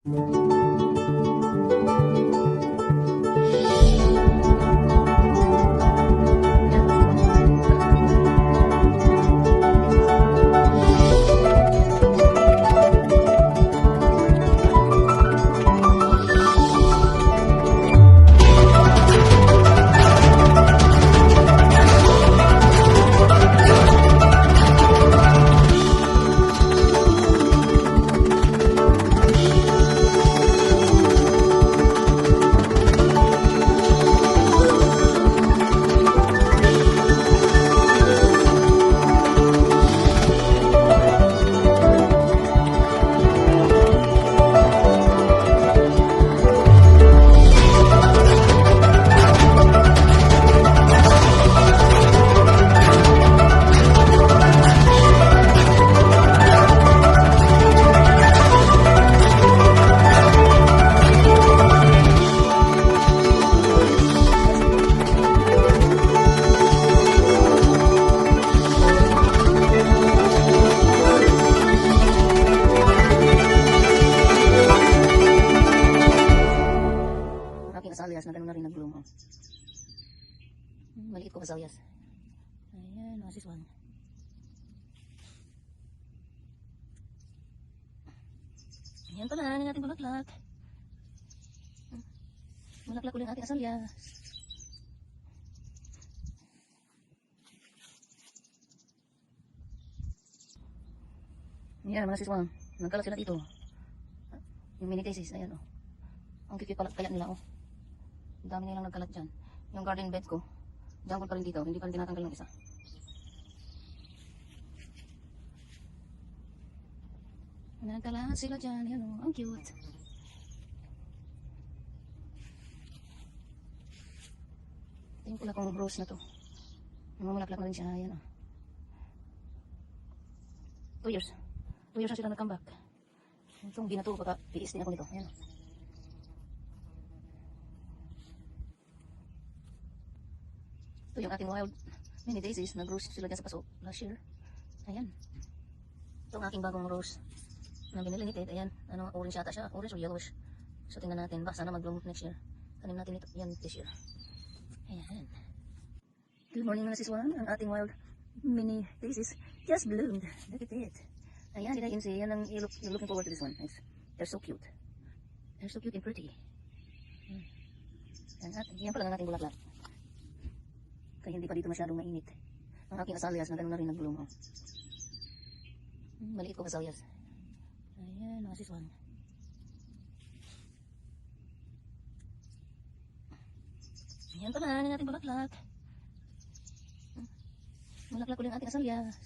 Aking azaleas na ganun na rin nag-bloom. Maliit ko azaleas. Ayan, this one. Ayan pala, ano natin bulaklak. Bulaklak ulit ating azaleas. Ayan, mga siswang. Nagkalat sila dito. Yung mini daisies, ayan oh. Ang kikit pala kaya nila oh. Ang dami nilang nagkalat dyan. Yung garden bed ko, jungle pa rin dito. Hindi pa rin tinatanggal ng isa. Nagkalat sila dyan. Yan o, ang cute. Tingin ko lang kung rose na to. Mamulaklak na rin siya. Yan o. 2 years. 2 years na sila nag-comeback. Itong binato, baka tiis din ako nito. Yan o. Ito yung ating wild mini daisies. Nag-rose sila dyan sa paso last year. Ayan. Ito ang aking bagong rose na binili ni Ted. Ayan. Ano, orange yata siya. Orange or yellowish. So tingnan natin. Baka sana mag-bloom next year. Tanim natin ito. Yan this year. Ayan. Good morning mga siswan. Ang ating wild mini daisies just bloomed. Look at it. Ayan. Did I say? Yan ang you're looking forward to this one. They're so cute. They're so cute and pretty. Yan pala ang ating bulaklak. Kaya hindi pa dito masyadong mainit. Ang aking azaleas na ganun na rin nag-bloom. Oh. Maliit ko azaleas. Ayan, mga siswan. Ayan pala, ano natin bulaklak. Bulaklak ko lang ating azaleas.